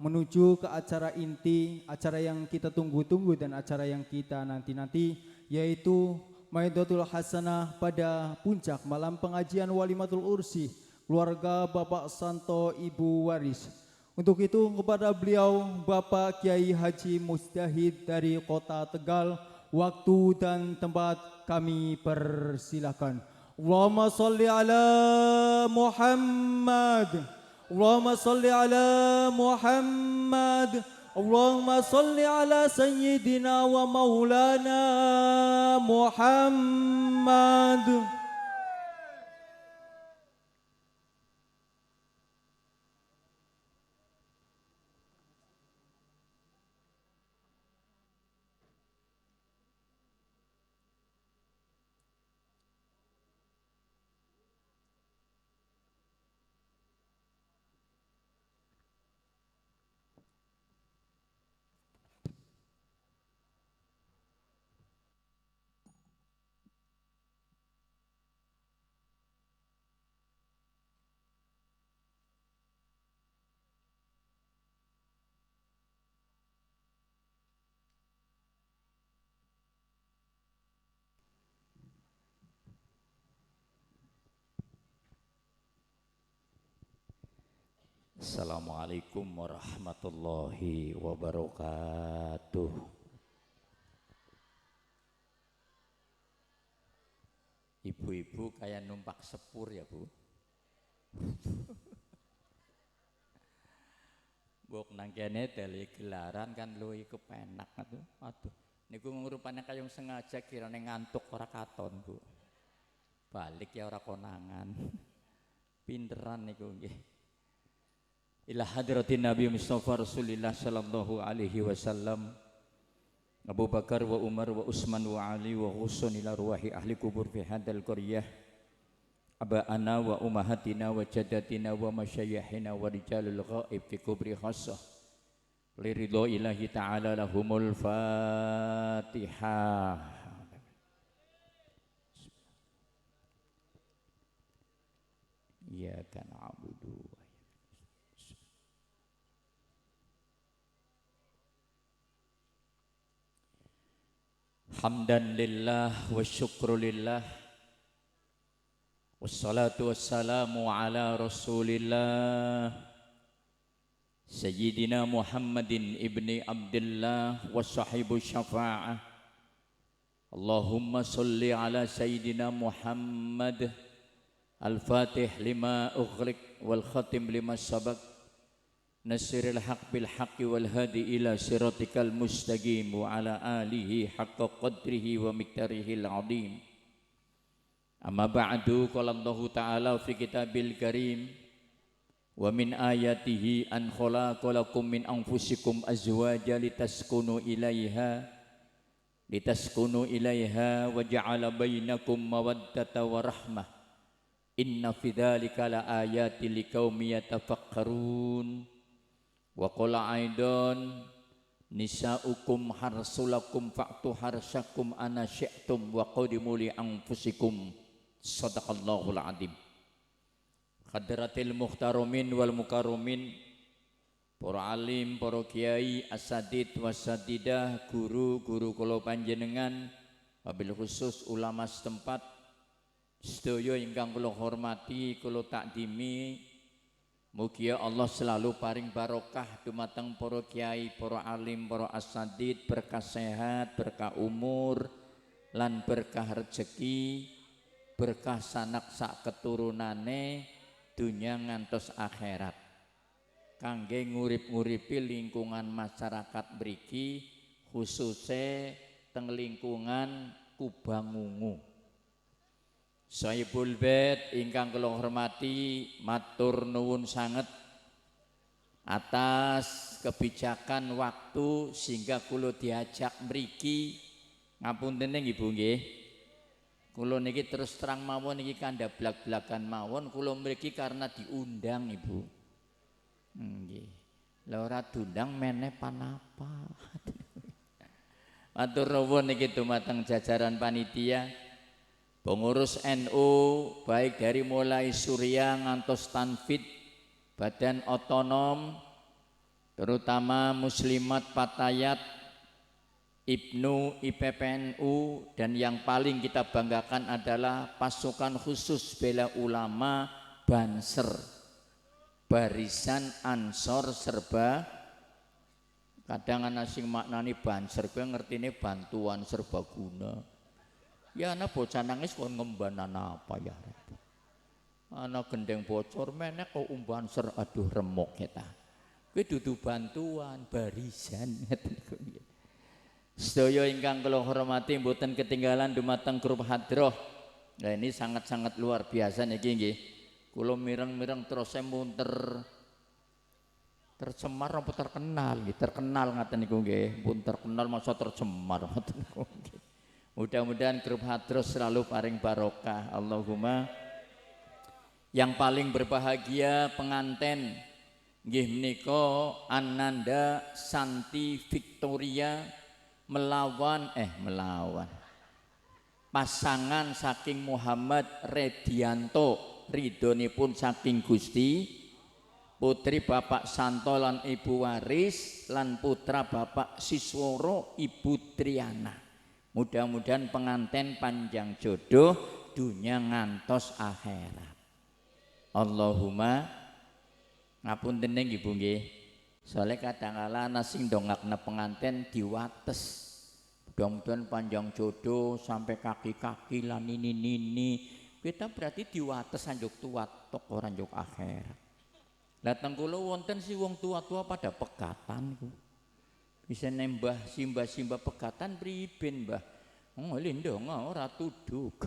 menuju ke acara inti, acara yang kita tunggu-tunggu dan acara yang kita nanti-nanti, yaitu Maidatul Hasanah pada puncak malam pengajian Walimatul Ursi keluarga Bapak Santo Ibu Waris. Untuk itu kepada beliau Bapak Kiai Haji Mustahid dari Kota Tegal, waktu dan tempat kami persilahkan. Allahumma salli ala Muhammad. Allahumma salli ala Muhammad. Allahumma salli ala Sayyidina wa Maulana Muhammad. Assalamualaikum warahmatullahi wabarakatuh. Ibu-ibu kayak numpak sepur ya Bu. Bok nang kene dele gelaran kan luwih kepenak atuh. Aduh, niku ngurupane kayong sengaja kirane ngantuk ora katon Bu. Balik ya ora konangan. Pinteran niku nggih. Ila hadratin Nabi Mustafa Rasulillah sallallahu alaihi wasallam, Abu Bakar wa Umar wa Utsman wa Ali wa Husun ila ruwahi ahli kubur fi hadal qaryah, abaana wa ummahatina wa jaddatina wa masyayikhina wa rijalul ghaib fi kubri khassah liridho ilahi ta'ala lahumul Fatihah. Iyyaka na'budu hamdan lillah wa syukru lillah wassalatu wassalamu ala rasulillah Sayyidina Muhammadin ibni Abdullah wa sahibu syafa'ah. Allahumma salli ala Sayyidina Muhammad al-fatih lima ughliq wal khatim lima sabaq nasiril haq bil haqqi wal hadi ila siratikal mustaqim wa ala alihi haqqa qadrihi wa miqdarihil azim. Amma ba'du, qala Allah ta'ala fi kitabil karim, wa min ayatihi an khalaqalakum min anfusikum azwaja litaskunu ilaiha wa ja'ala bainakum mawaddata wa rahmah. Inna fi dzalika la ayatin liqaumin yatafakkarun. Wa qala aidan nisaukum harsulakum fa'tu harsakum ana syi'tum wa qadimu li anfusikum. Sadaqallahul adzim. Hadratil muhtaramin wal mukarramin, para alim, para kiai, asadid wasadidah, guru-guru kula panjenengan, wabil khusus ulama setempat, sedaya ingkang kula hormati, kula takdimi. Mugia Allah selalu paring barokah dumateng para kiai, para alim, para asadid, berkah sehat, berkah umur, lan berkah rezeki, berkah sanak sak keturunane, dunya ngantos akhirat. Kangge ngurip-nguripi lingkungan masyarakat mriki, khususe teng lingkungan Kubangungu. Saibul Bait ingkang kula hormati, matur nuwun sanget atas kebijakan waktu sehingga kula diajak mriki. Ngapunten Ibu nggih. Kula niki terus terang mawon niki kandhablak-blakan mawon, kula mriki karena diundang Ibu. Nggih. Lah ora diundang meneh panapa. Matur nuwun niki dumateng jajaran panitia. Pengurus NU baik dari mulai Surya ngantos Tanfid, Badan Otonom, terutama muslimat Fatayat Ibnu IPPNU, dan yang paling kita banggakan adalah pasukan khusus bela ulama Banser, Barisan Ansor Serba. Kadang ana sing maknani Banser kowe ngertine bantuan serbaguna. Ya ana bocah nangis kon ngembanan apa ya. Ana gendeng bocor menek kok Banser, aduh remuk kita. Kuwi dudu bantuan, barisan ngeten niku. Sedaya ingkang kula hormati, mboten ketinggalan dumateng grup hadroh. Nah ini sangat-sangat luar biasa niki nggih. Kula mireng-mireng terus saya munter tercemar apa terkenal nggih, terkenal ngaten niku nggih. Pun terkenal masa tercemar ngoten niku nggih. Mudah-mudahan grup hadroh selalu paring barokah. Allahumma. Yang paling berbahagia penganten nggih menika Ananda Santi Victoria melawan pasangan saking Muhammad Redianto, ridhonipun saking Gusti, putri Bapak Santo lan Ibu Waris, lan putra Bapak Sisworo Ibu Triana. Mudah-mudahan penganten panjang jodoh dunya ngantos akhirat. Allahumma. Ngapunten nggih Bu nggih. Soale kadang-kala ana sing ndongakna penganten diwates. Mudah-mudahan panjang jodoh sampai kaki-kaki lan nini. Kita berarti diwates anjuk tua tok ora anjuk akhirat. Lah teng kula wonten si wong tua-tua pada pegatan iku. Bisa nembah simbah-simbah pegatan priben, Mbah? Oh, ndonga ora tuduk.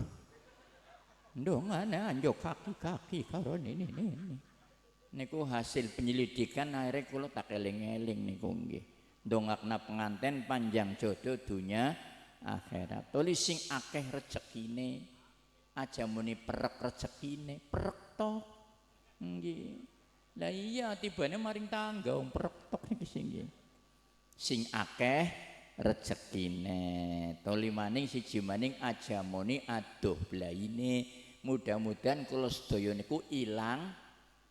Ndongane anjuk kaki-kaki karo ini. Niku hasil penyelidikan akhirnya kula tak eling-eling niku nggih. Ndongakna penganten panjang jodoh dunya akhirat. Tulis sing akeh rezekine, aja muni perek rezekine, perek tok. Nggih. Lah iya tibane maring tangga wong perek tok niki nggih. Sing akeh rezekine. Tuli maning siji maning aja muni adoh blaine. Mudah-mudahan kula sedaya niku ilang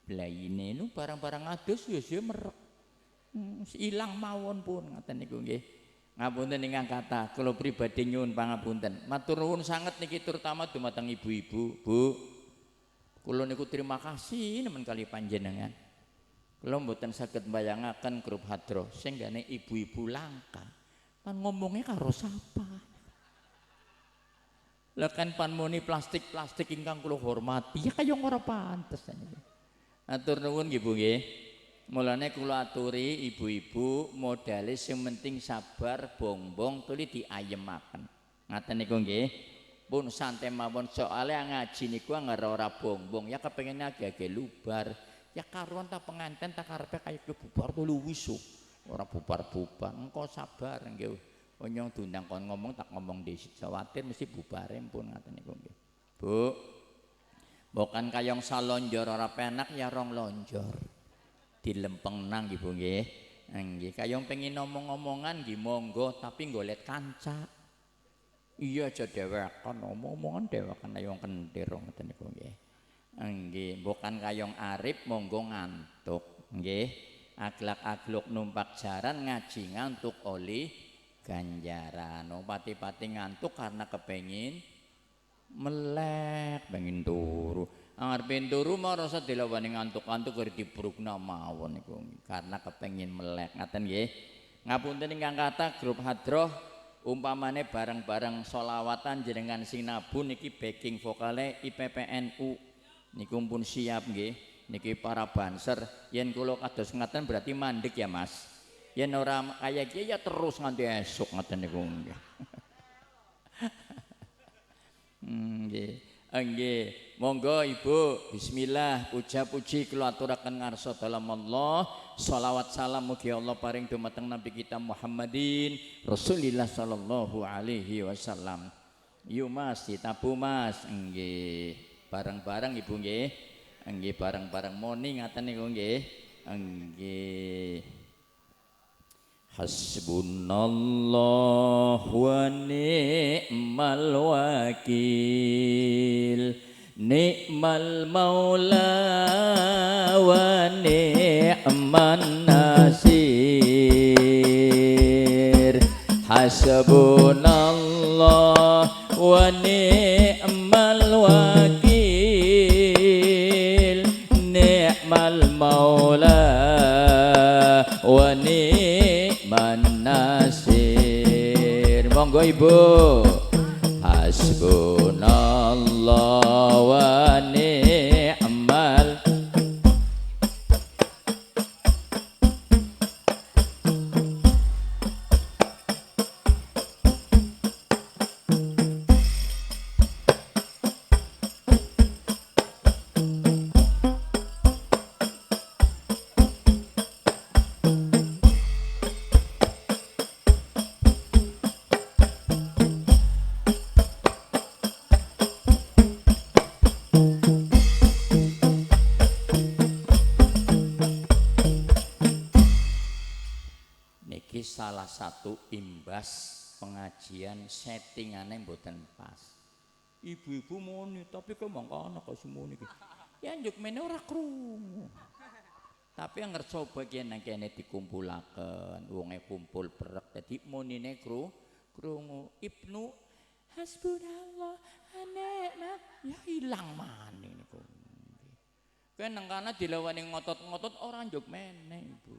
blaine nu barang-barang adus ya merek. Ilang mawon pun ngaten niku nggih. Ngapunten ingkang kathah, kula pribadi nyuwun pangapunten. Matur nuwun sanget niki terutama dumateng ibu-ibu. Bu, kula niku terima kasih nemen kali panjenengan. Kula mboten saged mbayangaken grup hadroh sing gane ibu-ibu langka. Pan ngomongnya karo sapa? Lah kan pan muni plastik-plastik ingkang kula hormati, ya kaya ora pantes niki. Atur nuwun nggih Bu nggih. Mulane kula aturi ibu-ibu modale sing penting sabar, bongbong tuli diayemaken. Ngaten niku nggih. Pun santai mawon soalnya ngaji niku ora bongbong, ya kepengine agak-agak lubar. Ya karuan ta penganten tak karepe kaya bubar tulu wisuk. Ora bubar-bubar, engko sabar nggih. Onyong diundang kon ngomong tak ngomong dhisik sawatir mesti bubare pun ngaten niku nggih. Bu. Bukan kayong salonjor ora penak ya rong lonjor. Dilempeng nang nggih Bu nggih. Nggih, kayong pengin omong-omongan nggih monggo tapi golek kanca. Iya aja dewekan omong-omongan dewekan kayong kentir ngoten niku nggih. Nggih, bukan kayong arif monggo ngantuk nggih. Aglak-agluk numpak jaran ngaji ngantuk oleh ganjaran. Pati-pati ngantuk karena kepengin melek, pengen turu. Arep turu mau rasa dilawani ngantuk-ngantuk karo dibrukna mawon niku karena kepengin melek. Ngaten nggih. Ngapunten ingkang kathah grup hadroh umpamane bareng-bareng sholawatan jenengan sinabun niki backing vokale IPPNU niku pun siap nggih. Niki para banser yen kula kados ngaten berarti mandek ya Mas. Yen ora kaya iki ya terus nganti esuk ngoten niku nggih. Nggih. Nggih. Monggo Ibu bismillah puja puji kula aturaken ngarsa dalam Allah. Shalawat salam mugi Allah paring dumateng Nabi kita Muhammadin Rasulillah sallallahu alaihi wasallam. Yu Mas ditabu Mas. Nggih. Bareng-bareng Ibu nggih. Nggih bareng-bareng moni ngaten niku nggih. Nggih. Hasbunallah wa ni'mal wakil, ni'mal maula wa ni'man nasir. hasbunallah wa ni'mal wakil ni'mal maula wa ni'man nasir. Monggo Ibu. Hasbunallah wa ni'mal salah satu imbas pengajian settingane mboten pas. Ibu-ibu muni tapi kok mangkono kok semuni iki. Ya njuk mene ora krungu. Tapi yang coba kene kene dikumpulaken, wonge kumpul brek dadi munine krungu. Ibnu hasbunallah anak ya ilang maneh niku. Kowe nang kana dilawani ngotot-ngotot ora njuk meneh Ibu.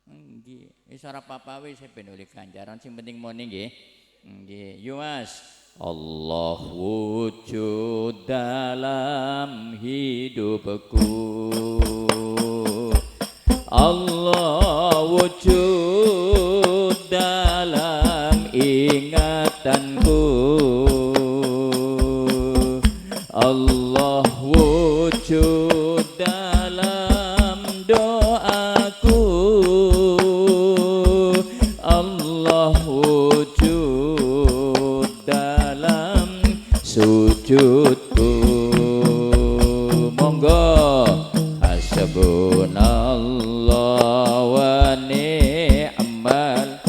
Nggih, wis ora apa-apa wis ben oleh ganjaran sing penting muni nggih. Nggih, yo Mas. Allah wujud dalam hidupku. Allah wujud dalam ingatanku. Allah wujud dalam doaku. Allah wujud dalam sujudku. Monggo hasbunallah wa ni'mal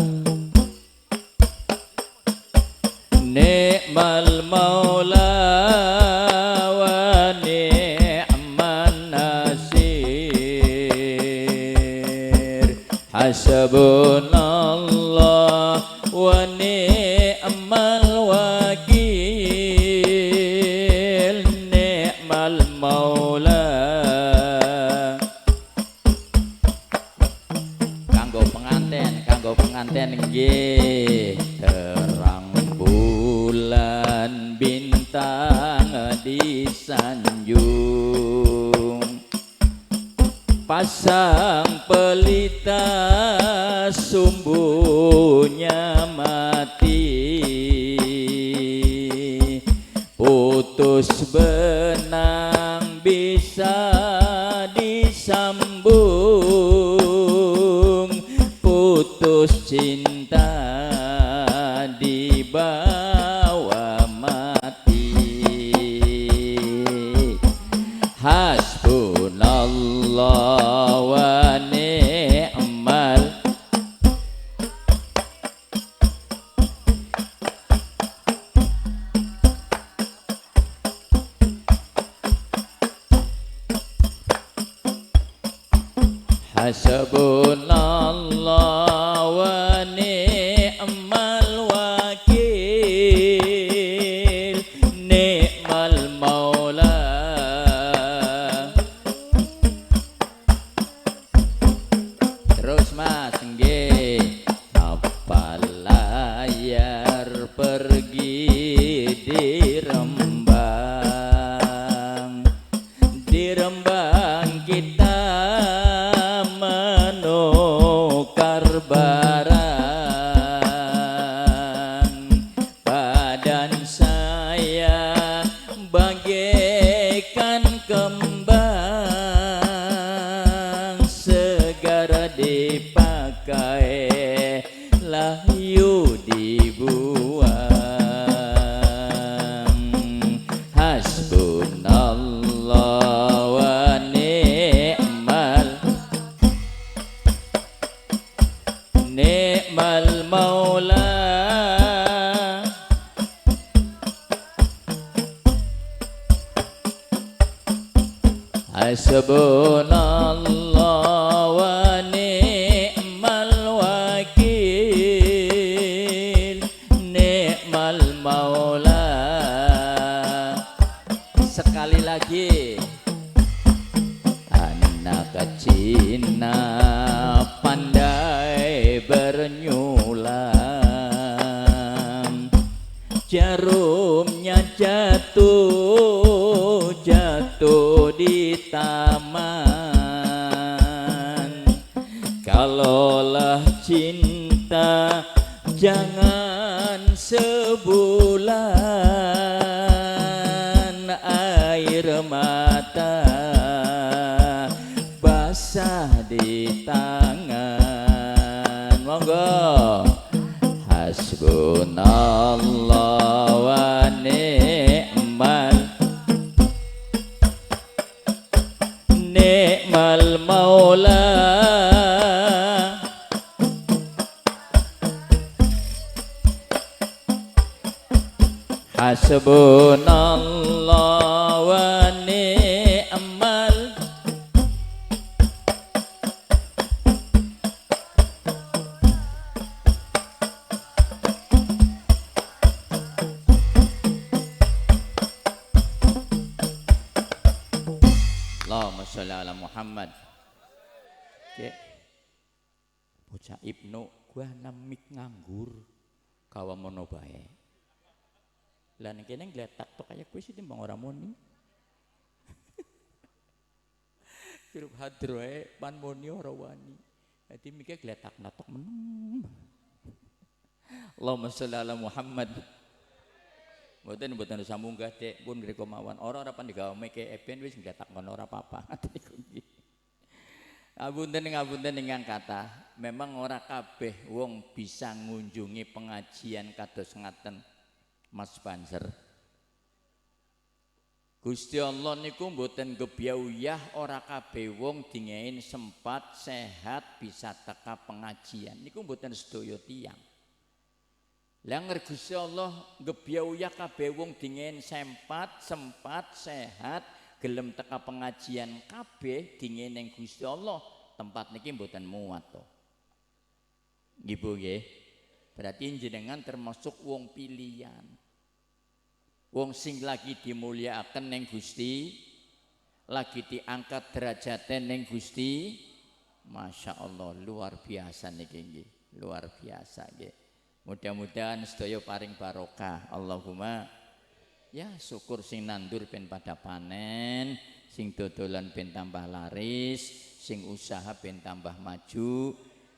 maula wa ni'man nasir. Hasbunallah wa ni'mal wakil ni'mal maula. Kanggo penganten nggih. Terang bulan bintang disanjung, pasang pelita sumbunya mati, putus benang bisa disambung, putus cinta dibawa mati. Hasbunallah wa ni'mal hasbunallah wa ni'mal wakil ni'mal maula. Terus Mas nggih. Kapal layar pergi di Rembang kita menukar barang. Badan saya bagaikan kembang, segera dipakai layu dibuang. Hasbunallah wa ni'mal maula. Hasbunallah wa ni'mal wakil Jarumnya jatuh di taman. Kalaulah cinta jangan sebulan, air mata basah di tangan. Monggo. Hasbunallah wa ni'mal maula. Hasbunallah wa ni'mal. Allahumma sholli ala Muhammad. Oke. Bocah Ibnu gua namik nganggur kawa mono bae. Lah nek kene ngletak tok kaya kowe sih timbang ora muni. Hirup hadroe pan muni ora wani. Dadi mikir gletak natok meneng. Allahumma sholli ala Muhammad. Mboten usah munggah Dek, pun ngriko mawon. Ora pan digawe meke eben wis ngletak ngono ora apa-apa. Ngapunten ingkang kathah. Memang ora kabeh wong bisa ngunjungi pengajian kados ngaten. Mas Banser, Gusti Allah niku mboten gebyawiyah ora kabeh wong dingein sempat sehat bisa teka pengajian niku mboten sedaya tiyang. Lah Gusti Allah gebyawiyah kabeh wong dingein sempat sehat gelem teka pengajian kabeh dingein ning Gusti Allah tempat niki mboten muat to. Nggih Bu nggih. Berarti jenengan termasuk wong pilihan. Wong sing lagi dimulyakaken ning Gusti, lagi diangkat derajate ning Gusti. Masya Allah luar biasa niki nggih, luar biasa nggih. Mudah-mudahan sedaya paring barokah. Allahumma ya syukur sing nandur ben pada panen, sing dodolan ben tambah laris, sing usaha ben tambah maju,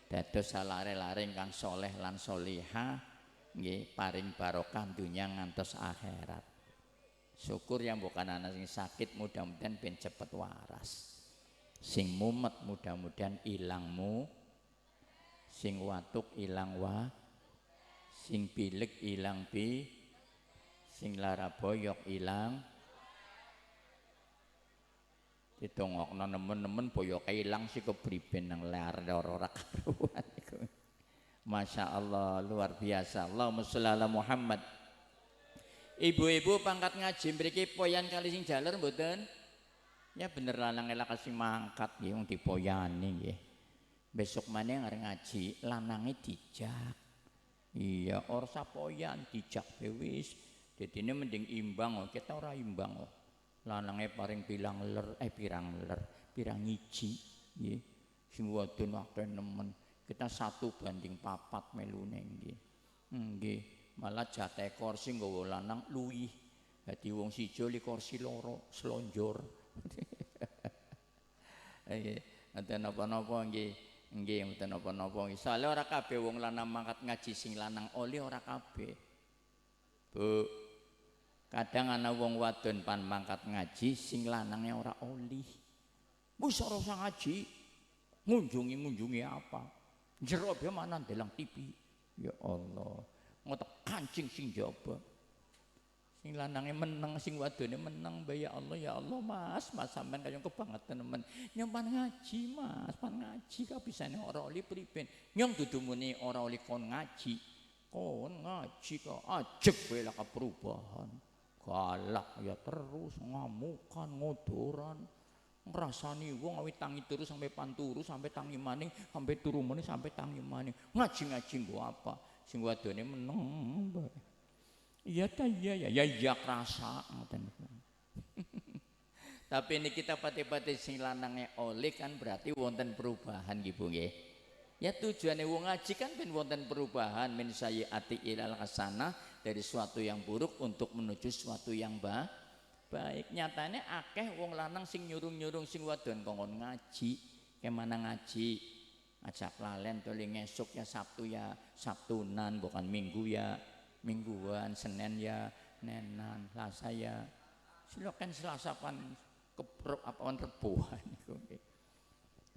dados salare-lare ingkang soleh lan solihah. Nggih paring barokah dunya ngantos akhirat. Syukur yang bukan anak sing sakit mudah-mudahan ben cepet waras. Sing mumet mudah-mudahan ilangmu. Sing watuk ilang sing pilek ilang sing lara boyok ilang. Ditongokno nemen-nemen boyoke ilang sih kepriben nang lar ora karuan iku. Masya Allah luar biasa. Allahumma sholli ala Muhammad. Ibu-ibu pangkat ngaji mriki poyan kali sing jaler mboten? Ya bener lanang elak sing mangkat nggih wong dipoyani nggih. Besok maneh arep ngaji lanange dijak. Iya ora sapoyan dijak wis. Dadine mending imbang kok kita ora imbang kok. Lanange paring pirang ngiji nggih. Sing wadon akeh nemen. Kita 1:4 melune nggih. Nggih, malah jatah kursi nggawa lanang luwih. Dadi wong siji li kursi loro slonjor. Nggih, mboten napa-napa nggih. Nggih, mboten napa-napa. Soale ora kabeh wong lanang mangkat ngaji sing lanang oli ora kabeh. Bu, kadang ana wong wadon pan mangkat ngaji sing lanange ora oli. Wis ora usah ngaji. Ngunjungi apa? Jero be mana ndelang TV. Ya Allah, ngotek kancing sing jaba. Sing lanange meneng, sing wadone meneng, ya Allah Mas sampean kaya kebangetan men. Nyampan ngaji Mas, pan ngaji kabisane ora oli priben. Nyong dudu muni ora oli kon ngaji. Kon ngaji kok ajeg wae lah perubahan. Galak ya terus ngamukan ngodoran. Ngrasani wong awit tangi turu sampai panturu sampai tangi maning sampai turu meneh sampai tangi maning ngaji nggo apa sing wadone meneng bae iya ta iya krasa ngoten. Tapi ini kita pati-pati sing lanange oleh kan berarti wonten perubahan nggih Bu nggih. Ya tujuannya wong ngaji kan ben wonten perubahan min sayyiati ilal hasanah, dari suatu yang buruk untuk menuju suatu yang baik. Nyatanya akeh wong lanang sing nyurung-nyurung sing wadon kongkon ngaji. Kemana ngaji? Ajak lalen toli ngesuk ya Sabtu ya Sabtunan, bukan Minggu ya Mingguan, Senin ya Nenan, Selasa ya silakan Selasapan keprok apawan rebuhan iku.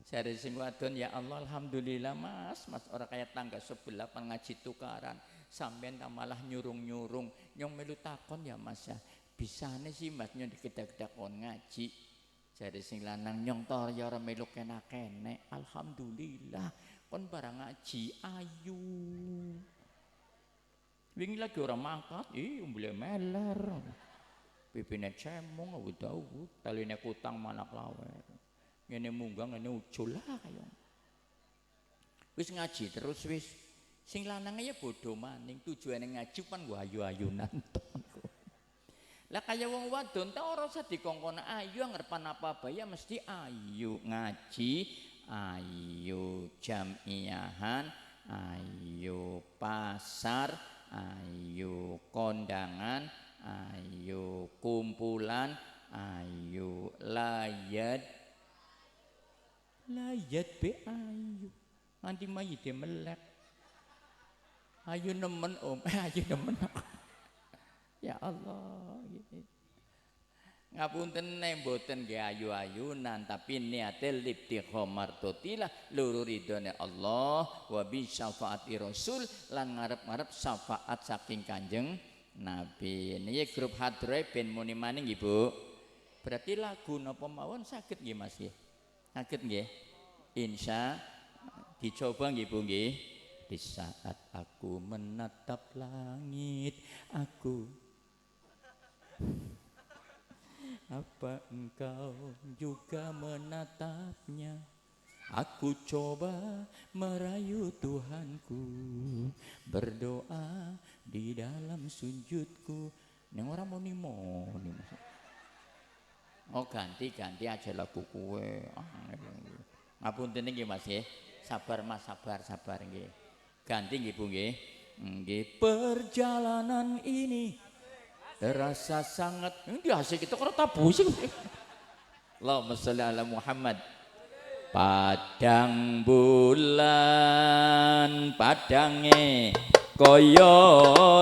Jare sing wadon, ya Allah alhamdulillah mas ora kaya tangga sebelah ngaji tukaran, sampean malah nyurung-nyurung nyong melu takon ya mas ya, bisane sih mas nyong dikedak-kedak kon ngaji. Jare sing lanang, nyong tor ya ora melu kena-kene, alhamdulillah kon barang ngaji ayu. Wingi lagi ora mangkat, umbule meler. Pipine cemong awut-awut, taline kutang manak lawer. Ngene munggah ngene ucul lah kaya. Wis ngaji terus wis. Sing lanange ya bodoh maning, tujuane ngaji pan nggo ayu-ayunan ton. Lah kaya wong wadon ta ora usah dikongkon ayu ngarepan apa-apa ya mesti ayu, ngaji ayu, jamiahan ayu, pasar ayu, kondangan ayu, kumpulan ayu, layat be ayu, nganti mayite melek. Ayu nemen om, ayu nemen. Ya Allah, ngapunten mboten nggih ayu-ayunan, tapi niate libtigha mardotilah, luru ridone Allah wa bi syafaati Rasul, lan ngarep-ngarep syafaat saking Kanjeng Nabi. Niki grup hadroe ben muni maning nggih Bu. Berarti lagu napa mawon saged nggih Mas nggih? Saged nggih? Insya dicoba nggih Bu nggih. Di saat aku menatap langit, aku apa engkau juga menatapnya? Aku coba merayu Tuhanku, berdoa di dalam sujudku. Neng orang moni. Oh ganti aja lagu kue. Ngapunten nggih Mas nggih. Sabar Mas, sabar nggih. Ganti nggih Bu nggih. Nggih, perjalanan ini terasa sangat asik kita karo tabu sih. Allahumma sholli ala Muhammad. Padang bulan padange kaya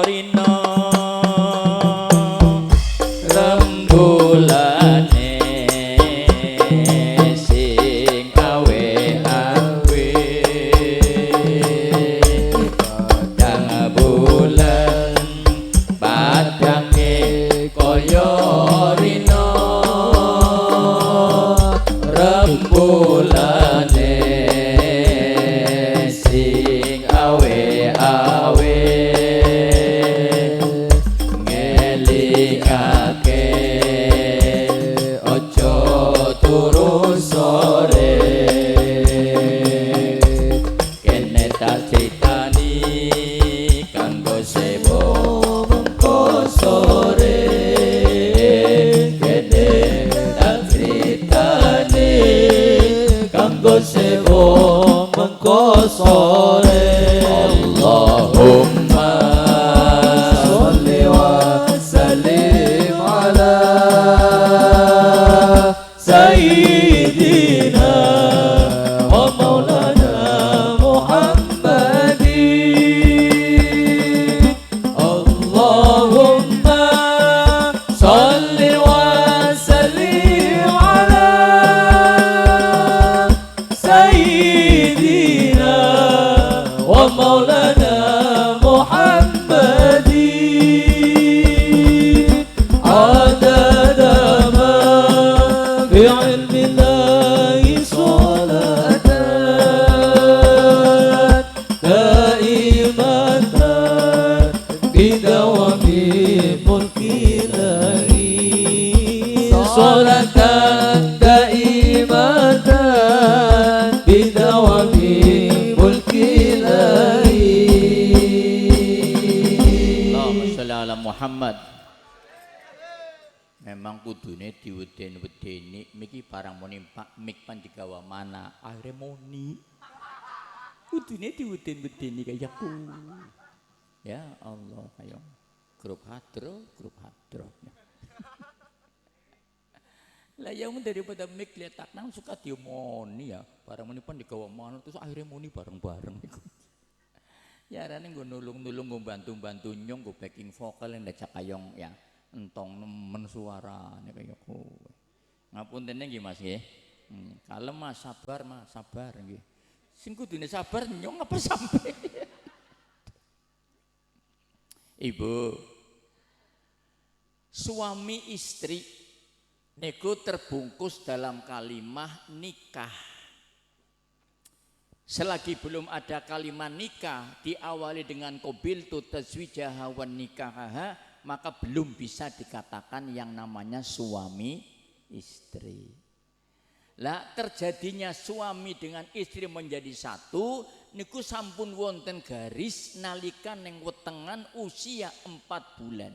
rina, rembulane sing awe-awe. Padang bulan padange kaya rina, rembulane sing awe-awe. Ngelingake ojo turu sore, kene tak critani kanggo sebo mengko sore. Kene tak critani kanggo sebo mengko sore. Allahumma sholli wa sallim ala sayyidina wa maulana Muhammadin. Allahumma sholli wa sallim ala sayyidina wa maulana Muhammadin. Adada ma fi ilmi Allahi salatan daimatan bidawami mulki ilahi. Salatan daimatan bidawami mulki ilahi. Allahumma sholli ala Muhammad. Memang kudune diweden-wedeni miki barang muni Pak mik pan digawa mana akhire muni. kudune diweden-wedeni kaya ku. Ya Allah kaya grup hadro. Lah ya daripada mik letak nang suka diomoni ya. Barang menipun digawa manut terus akhirnya muni bareng-bareng iku. Ya arane nggo nulung-nulung nggo bantu-bantu nyong nggo backing vokal nek kayong ya entong nemen suarane kaya kowe. Ngapunten nggih Mas nggih. Kalem Mas, sabar nggih. Sing kudune sabar nyong apa sampe. Ibu, suami istri niku terbungkus dalam kalimat nikah. Selagi belum ada kalimat nikah diawali dengan qabiltu tazwijaha wan nikahaha, maka belum bisa dikatakan yang namanya suami istri. Lah terjadinya suami dengan istri menjadi satu niku sampun wonten garis nalika ning wetengan usia 4 bulan.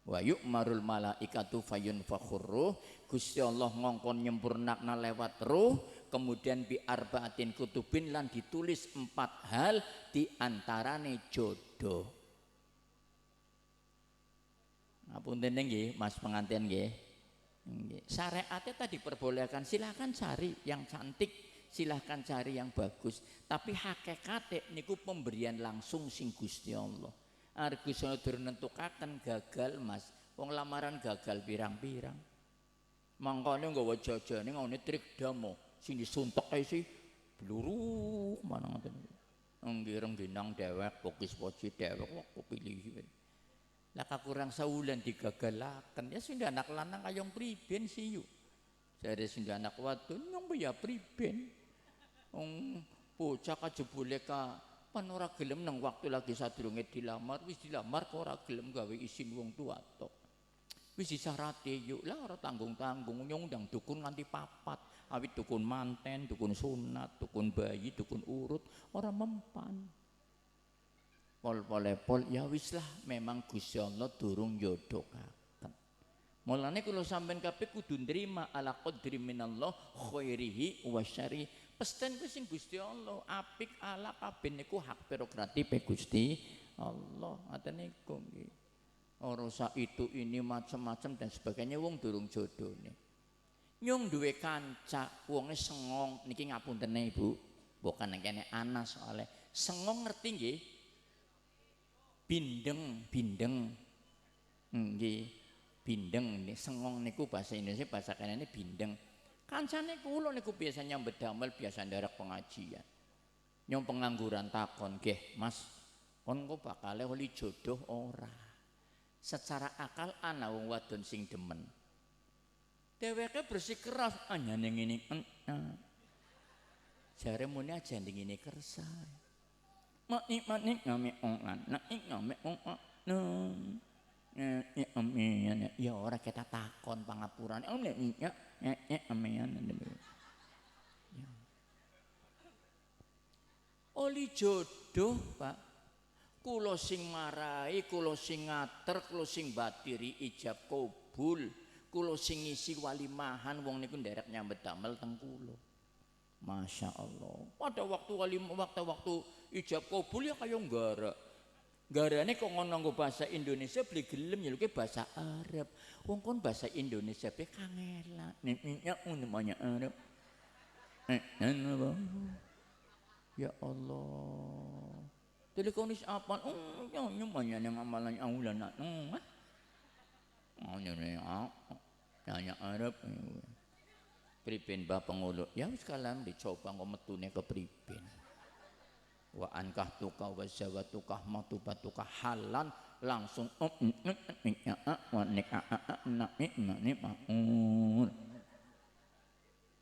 Wa yu'marul malaikatu fayunfakhur ruh, Gusti Allah ngongkon nyempurnakna lewat ruh, kemudian bi arbaatin kutubin lan ditulis 4 hal diantarane jodoh. Ngapunten nggih Mas pengantin nggih. Syariatnya tadi diperbolehkan, silahkan cari yang cantik, silahkan cari yang bagus, tapi hakikate niku pemberian langsung sing Gusti Allah. Arep Gusti Allah nentukaken gagal Mas, wong lamaran gagal pirang-pirang. Mangkane nggawa jajane ngene trik damo sing disuntek ae sih bluru mana ngoten. Nggireng dinang dewek pokis poci dewek kok pilih. Lah kurang sawulan digagalaken ya sing anak lanang kayong priben sih yuk. Jare sing anak wadon nyong ya priben. Wong bocah kajebule ka pan ora gelem nang waktu lagi sadurunge dilamar wis dilamar kok ora gelem gawe isin wong tua tok. Wis disarate yuk lah ora tanggung-tanggung nyong ndang dukun nganti 4. Awit dukun manten, dukun sunat, dukun bayi, dukun urut ora mempan. Pol ya wis lah memang Gusti Allah durung jodohaken. Mulane kula sampean kabeh kudu nrima ala qadri minallah khairihi wa syarri. Pesten ku sing Gusti Allah apik ala kabeh niku hak prerogatif Gusti Allah. Ngoten niku nggih. Ora usah itu ini macam-macam dan sebagainya wong durung jodone. Nyong duwe kanca wonge sengong niki ngapuntene Ibu. Bukan kene ana soalé. Sengong ngerti nggih? Bindeng nggih bindeng sengong niku bahasa Indonesia bahasa kenane bindeng. Kancane kula niku biasa nyambet damel biasa nderek pengajian. Nyong pengangguran takon, "Nggih, Mas, kon kok bakale oli jodoh ora?" Secara akal ana wong wadon sing demen. Dheweke bersikeras anyane ngene. Jare muni aja ngene kersa. Manik ngame ongan, ngame ongan. Ya ora kita takon pangapuran. Oli jodoh, Pak. Kula sing marai, kula sing ngater, kula sing batiri ijab kabul, kula sing ngisi walimahan wong niku nderek nyambet damel teng kula. Masya Allah. Pada waktu ijab kabul ya kaya nggarak. Garane kok ngono nggo bahasa Indonesia beli gelem nyeluke bahasa Arab. Wong kon bahasa Indonesia pe kangelan. Nek namanya Arab. Ya Allah. Telekonis apa? Namanya yang amalan aulan. Nanya Arab. Priben ba pengulu. Ya wis kalam dicoba kok metune ke priben. Wa ankah tuka wa zawatuka matubatuka halan langsung wa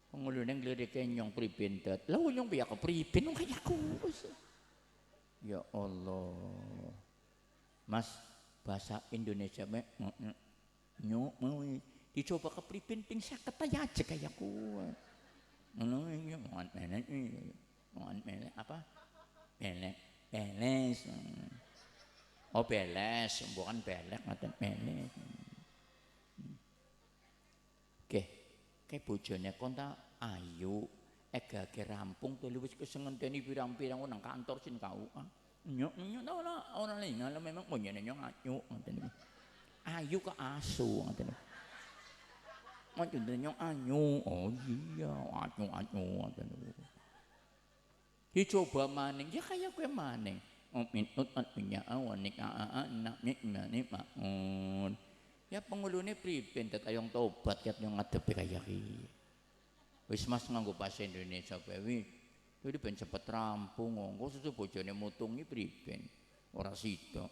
pengulu ning lirike nyong priben dat. Lah nyong piye ke priben kaya aku. Ya Allah. Mas bahasa Indonesia me nyok mau dicoba ke priben ping 50 aja kaya aku. Ngono iki mohon melek apa? Beles. Oh beles, bukan belek ngoten beles. Oke, bojone kon ta ayu, Gage rampung to wis kesengenteni pirang-pirang nang kantor sin KUA. Nyok ora lha memang monyene nyok anyuk ngoten niku. Ayu ke asu ngoten niku. Ngoten nyok anyu. Oh iya, anyu ngoten niku. Dicoba maning, ya kaya kowe maning. Minut punya awanik anak nik maun. Ya pengulune priben tetayong tobat ket yang ngadepi kaya iki. Wis Mas nganggo bahasa Indonesia kowe. Jadi ben cepet rampung engko susu bojone mutungi priben. Ora sida.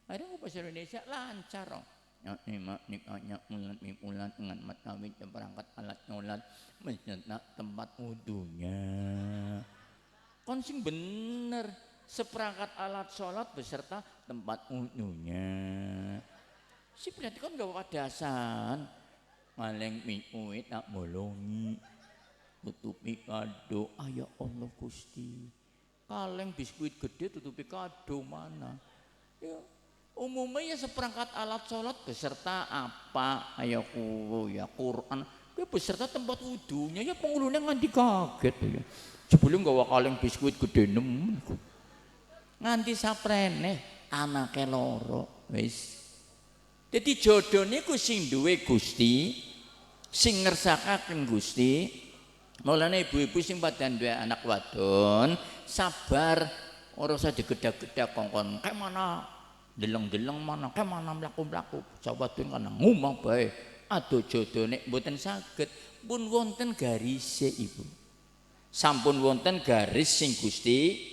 Ada bahasa Indonesia lancar. Nikahnya ulat dengan matawid yang berangkat alat ulat mencetak tempat wudunya. Kon sing bener seperangkat alat sholat beserta tempat wudunya. Si berarti kon gak wadasan. Maleng miuit tak bolongi tutupi kado. Ya Allah Gusti, kaleng biskuit gede tutupi kado mana ya umumnya ya seperangkat alat sholat beserta apa ayo ya Quran ya beserta tempat wudunya ya pengulunya nganti kaget ya sebelum gawa kaleng biskuit gede nemen nganti saprene anake loro wis. Jadi jodoh niku sing duwe Gusti, sing ngersakaken Gusti. Mulane ibu-ibu sing padha duwe anak wadon, sabar ora usah digedak-gedak kongkon. Kayak mana deleng-deleng mana, kayak mana mlaku-mlaku. Sawadon kana ngumah bae. Aduh jodone mboten saged. Pun wonten garise Ibu. Sampun wonten garis sing Gusti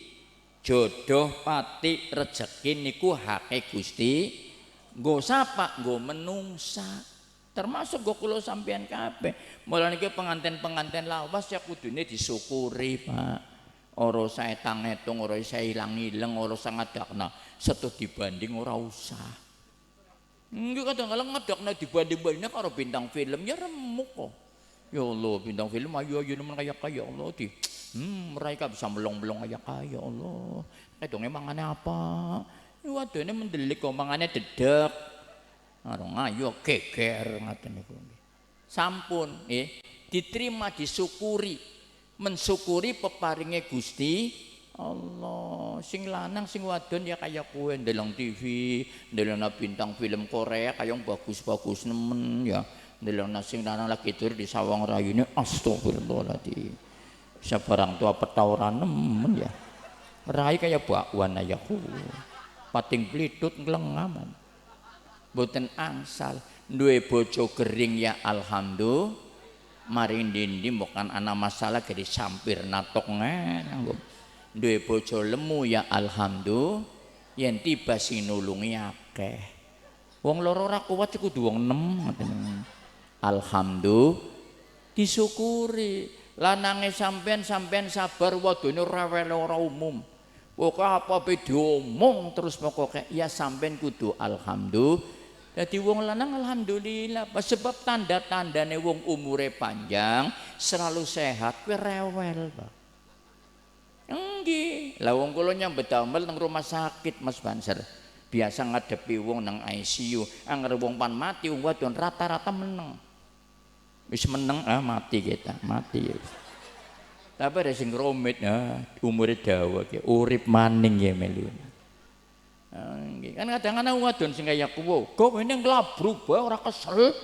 jodoh pati rejeki niku hake Gusti. Nggo sapa nggo menungsa termasuk nggo kula sampeyan kabeh. Mulane iki penganten-penganten lawas ya kudune disyukuri Pak. Ora usah etang-etung, ora usah ilang-ileng, ora usah ngadakna setu dibanding ora usah. Nggih kadang-kadang ngadakna dibanding-bandingna karo bintang film ya remuk kok. Ya Allah bintang film ayu-ayu nemen kaya Allah di mereka bisa melong-melong kaya Allah. Edonge mangane apa? Wadone mendelik omongane dedek. Areng ayo geger ngaten niku. Sampun diterima disyukuri. Mensyukuri peparinge Gusti Allah. Sing lanang sing wadon ya kaya kowe ndeleng TV, ndeleng bintang film Korea kaya bagus-bagus nemen ya. Ndeleng sing lanang lagi tur di sawang rayune astagfirullahaladzim. Sabarang tua petauran nemen ya. Rai kaya bakwan ayaku. Pating plitut nglengaman boten angsal duwe bojo gering ya alhamdulillah mari ndindi bukan ana masalah jadi sampir natok ngen duwe bojo lemu ya alhamdulillah yen tiba sing nulungi akeh wong loro ora kuat kudu wong 6 ngoten alhamdulillah disyukuri lanange sampean sabar wadone rewel ora umum. Pokoknya apa diomong terus pokoknya ya sampean kudu alhamdulillah. Jadi wong lanang alhamdulillah sebab tanda-tandane wong umure panjang selalu sehat kowe rewel Pak. Nggih. Lah wong kula nyambet damel nang rumah sakit Mas Banser. Biasa ngadepi wong nang ICU, anger wong pan mati wong wadon rata-rata meneng. Wis meneng mati kita, mati ya. Tapi ada sing romit ya, umure dawa ki urip maning ya melu. Kan kadang-kadang wadon sing kaya kuwo, kok ini nglabruk bae ora kesel.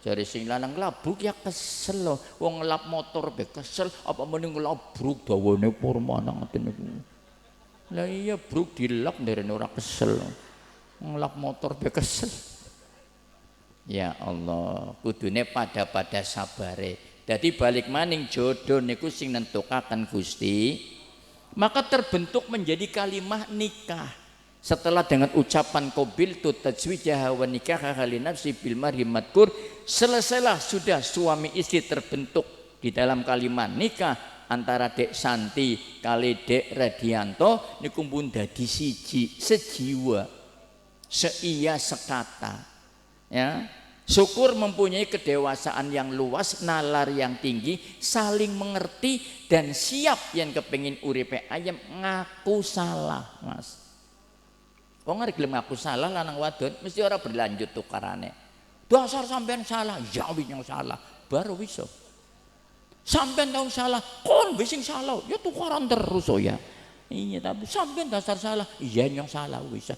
Jare sing lanang nglabruk ya kesel lho. Wong ngelap motor be kesel, apa mending nglabruk dawane purmana ngoten niku. Lah iya bruk dilap nderene ora kesel. Ngelap motor be kesel. Ya Allah, kudune pada sabare. Jadi balik maning jodoh niku sing nentukaken Gusti, maka terbentuk menjadi kalimah nikah. Setelah dengan ucapan qabil tu tajwijah wa nikah halin nafsi bil marhi madkur, selesailah sudah suami istri terbentuk di dalam kalimat nikah antara Dek Santi kali Dek Radianto niku pun dadi siji, sejiwa, seiya sekata. Ya. Syukur mempunyai kedewasaan yang luas, nalar yang tinggi, saling mengerti dan siap yang kepengin uripe ayam ngaku salah, Mas. Wong arep gelem ngaku salah lanang wadon mesti ora berlanjut tukarane. Dasar sampean salah, ya yang salah, baru iso. Sampean tau salah, kon wis sing salah. Ya tukaran terus oh ya. Iya, tapi sampean dasar salah. Iya yang salah wis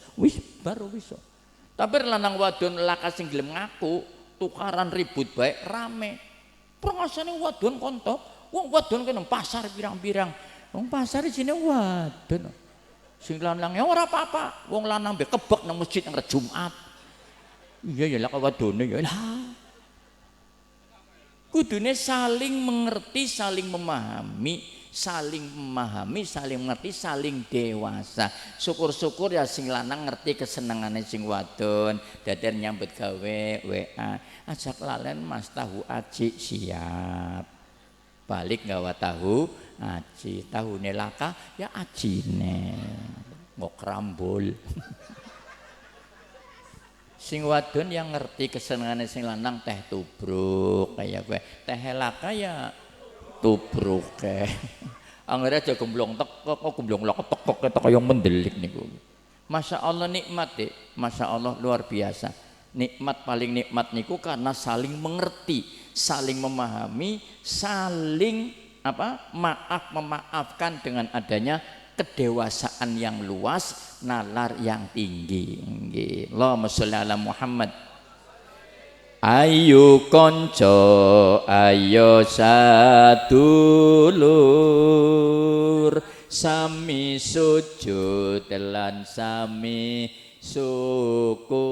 baru wis. Tapi lanang wadon lakas sing gelem ngaku, tukaran ribut baik rame. Prasane wadon kontok, wong wadon kene pasar pirang-pirang. Wong pasar isine wadon. Sing lanang ya ora apa-apa, wong lanang mbek kebek nang masjid nang Jumat. Iya ya lak wadone ya lah. Kudune saling mengerti, saling memahami, saling mengerti, saling dewasa. Syukur-syukur ya sing lanang ngerti kesenengane sing wadon, daden nyambut gawe WA. Ajak lalen Mas tahu aji siap. Balik gawa tahu aji, tahune laka ya ajine. Ngok rambul. Sing wadon yang ngerti kesenengane sing lanang teh tubruk kayak gue, teh laka ya tubruk kayak. Anggere aja gemblong tekok, kok gemblong tekok ketok kaya mendelik niku. Masya Allah nikmat deh, Masya Allah luar biasa. Nikmat paling nikmat niku karena saling mengerti, saling memahami, saling memaafkan dengan adanya kedewasaan yang luas, nalar yang tinggi. Allahumma sholli ala Muhammad. Ayo konco, ayo sadulur, sami sujud lan sami syukur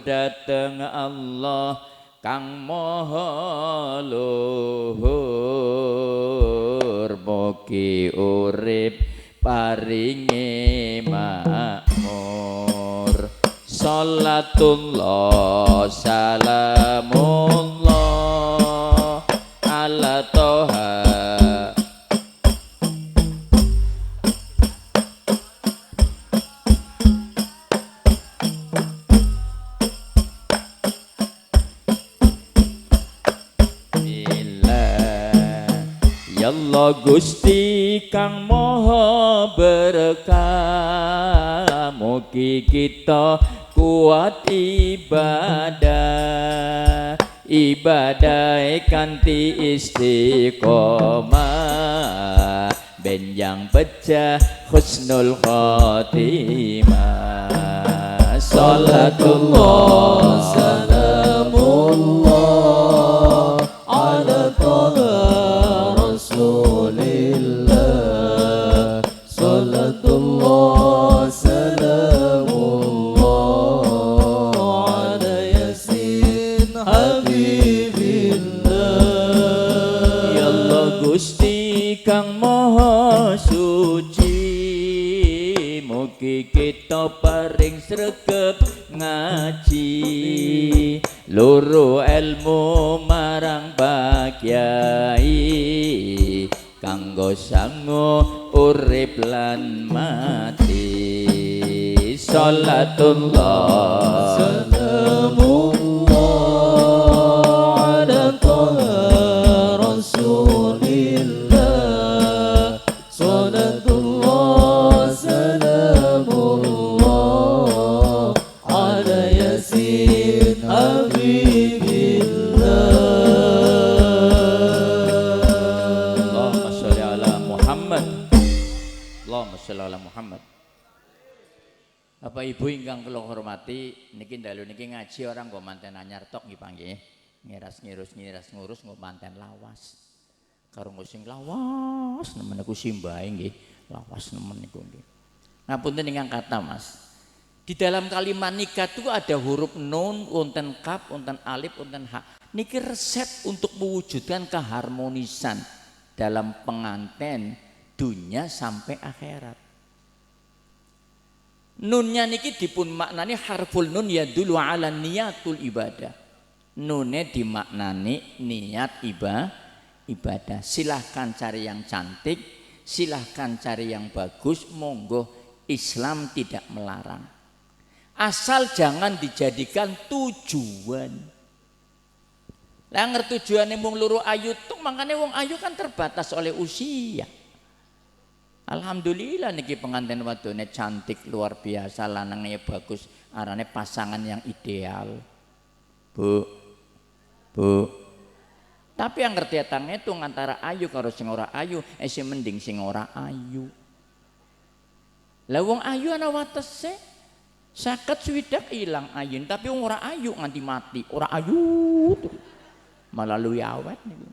dateng Allah kang maha luhur, mugi urip paringi makmur. Salatullah salamullah ala toha. Allah Gusti kang moho berkah, mugi kita kuat ibadah, ibadah kanthi istiqomah, ben yang pecah husnul khotimah. Salatullah salamullah ala toha Rasulillah. Salatullah salamullah ala yasin habibillah. Ya Allah Gusti kang maha suci, mugi kita paring sregep ngaji, loro ilmu marang Pak Kyai, kanggo sango urip lan mati. Salatullah salamullah ala toha Rasulillah. Salatullah salamullah ala yasin habibillah. Allahumma sholli ala Muhammad. Allahumma sholli ala Muhammad. Bapak Ibu ingkang kula hormati, niki dalu niki ngaji orang nggo manten anyar tok nggih panggih. Ngiras ngurus nggo manten lawas. Karo sing lawas nemen niku simbahe nggih, lawas nemen niku nggih. Ngapunten ingkang kata Mas. Di dalam kalimat nikah itu ada huruf nun, wonten kaf, wonten alif, wonten ha. Niki resep untuk mewujudkan keharmonisan dalam pengantin dunia sampai akhirat. Nunnya niki dipun maknani harful nun yadullu ala niyatul ibadah. Nunnya dimaknani niat ibadah. Silahkan cari yang cantik, silahkan cari yang bagus, monggo, Islam tidak melarang. Asal jangan dijadikan tujuan. Lah ngerti tujuane mung loro ayu tok, makane wong ayu kan terbatas oleh usia. Alhamdulillah niki pengantin wadone cantik luar biasa, lanangnya bagus, arane pasangan yang ideal. Bu, Tapi yang ngerti ngitung antara ayu karo sing ora ayu, sing mending sing ora ayu. Lah wong ayu ana watese. 50 ilang ayun, tapi wong ora ayu nganti mati, ora ayu terus. Malah luwih awet niku.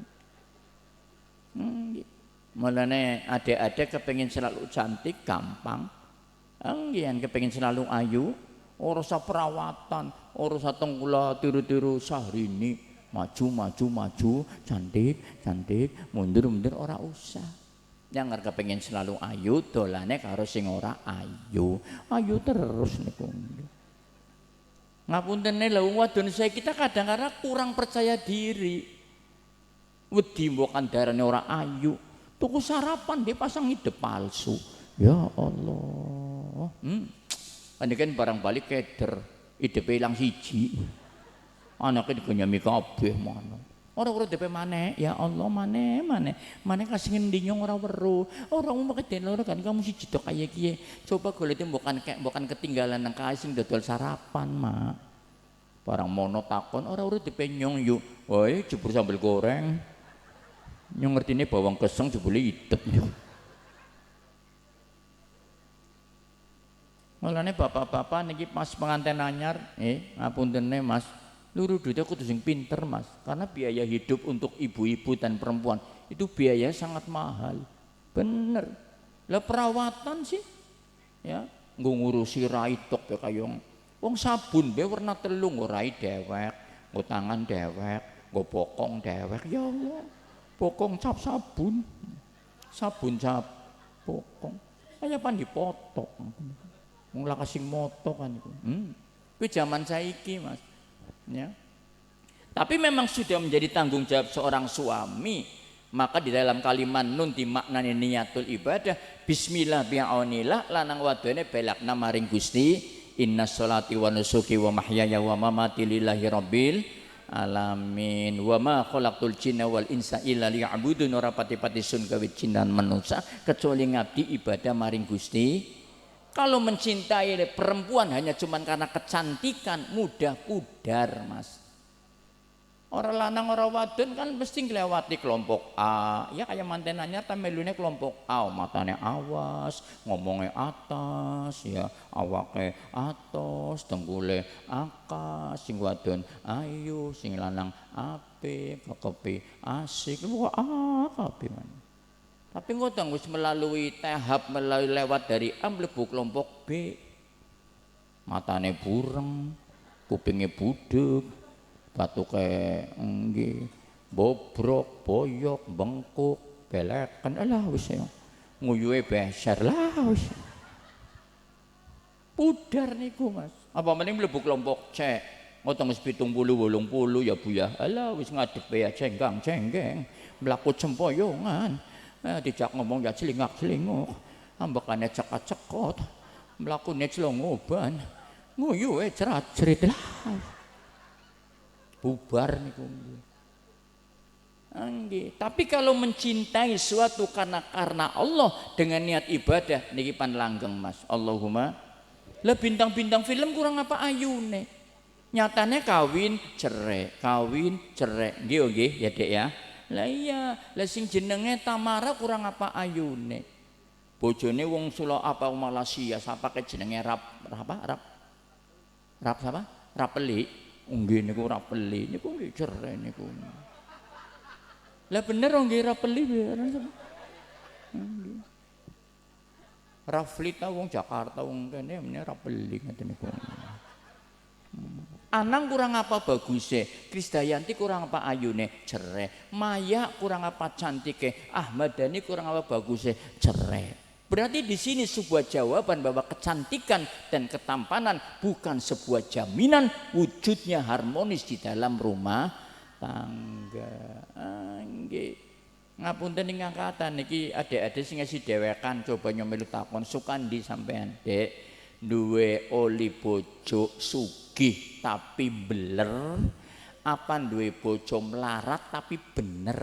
Mulane adik-adik kepengin selalu cantik gampang. Anggian kepengin selalu ayu, ora usah perawatan, ora usah tenggula tiru-tiru Syahrini, maju, cantik, mundur, ora usah. Yang kepengin selalu ayu, dolane karo sing ora ayu. Ayu terus niku. Ngapuntene lha wong wadon saya kita kadang-kadang kurang percaya diri. Wedi mbok kandarane ora ayu. Tuku sarapan dia pasang ide palsu. Ya Allah. Kan barang balik keder, idepe ilang siji. Anake digonyami kabeh mana. Ora DP maneh, ya Allah maneh kasih ngendi nyong ora weruh. Ora umuk den loro kan kamu siji tok kaya kiye. Coba golek bukan ketinggalan nang kae sing dodol sarapan, Mak. Barang mono takon ora DP nyong yuk. Woi, jebul sambel goreng. Nyong ngertine bawang keseng jebule idep. Mulane bapak-bapak niki pas pengantin anyar, ngapuntene Mas, luru duitnya kudu sing pinter Mas, karena biaya hidup untuk ibu-ibu dan perempuan itu biaya sangat mahal. Bener. Lah perawatan sih, ya, nggo ngurusi rai tok ya kayong. Wong sabun be warna telu nggo rai dewek, nggo tangan dewek, nggo bokong dewek. Ya Allah. Bokong cap sabun. Sabun cap bokong. Kaya pan dipotok. Wong lah kasing moto kan itu. Kuwi zaman saiki Mas. Ya. Tapi memang sudah menjadi tanggung jawab seorang suami. Maka di dalam kalimat nun dimaknani niatul ibadah. Bismillah bi'aunillah lanang wadone belakna maring Gusti. Inna sholati wa nusuki wa mahyaya wa mamati lillahi rabbil alamin. Wa ma khalaqtul jinna wal insa illa liya'budun. Ora pati-pati sun gawe jin lan manusa kecuali ngabdi ibadah maring Gusti. Kalau mencintai perempuan hanya cuman karena kecantikan mudah pudar Mas. Orang lanang orang wadon kan mesti ngelewati kelompok A. Ya kayak manten anyar ta melune kelompok A, matanya awas, ngomongnya atas, ya awake atos, tenggule akas, sing wadon ayu, sing lanang apik, kekepi asik, wah kabeh man. Tapi ngodang wis melalui tahap lewat dari A mlebu kelompok B. Matane bureng, kupinge budeg, batuke nggih, bobrok, boyok, bengkuk, beleken. Alah wis ya. Nguyuhe beser lah wis. Pudar niku Mas. Apa meneh mlebu kelompok C. Ngotong wis 70 80 ya Bu ya. Alah wis ngadepe ya cenggang-cenggeng, mlaku cempoyongan. Dijak ngomong ya celingak-celinguk, ambekane cekot-cekot, mlakune celongoban, nguyuhe cerat-cerit lah. Bubar niku. Nggih. Tapi kalau mencintai suatu karena Allah dengan niat ibadah niki pan langgeng Mas. Allahumma. Lah bintang-bintang film kurang apa ayune? Nyatane kawin cerai. Nggih ya Dek ya. Lah iya, lah sing jenenge Tamara kurang apa ayune. Bojone wong Sula apa Malaysia, sapa ke jenenge Rap sapa? Rapeli. Nggih niku Rapeli, niku nggih cerai niku. Lah bener nggih Rapeli beneran sapa? Nggih. Rafli ta wong Jakarta wong kene meneh Rapeli ngoten niku. Anang kurang apa bagusnya, Krisdayanti kurang apa ayune, cerai. Maya kurang apa cantike, Ahmad Dhani kurang apa bagusnya, cerai. Berarti di sini sebuah jawaban bahwa kecantikan dan ketampanan bukan sebuah jaminan wujudnya harmonis di dalam rumah tangga. Ngapunten ing angkatan niki adik-adik sing ngasih dewekan coba nyomelu takon sukandi sampean Dek. Duwe oli bojo sugih tapi beler apa duwe bojo melarat tapi bener?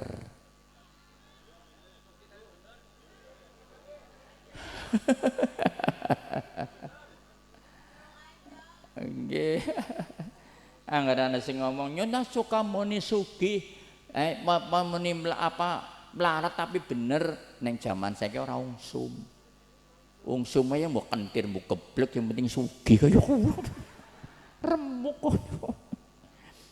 Nggih. Angger ana sing ngomong nyona suka moni sugih melarat tapi bener neng zaman saiki ora ungsum. Ungsum ae mbok kentir mbok geblek yang penting sugih kaya remuk kok.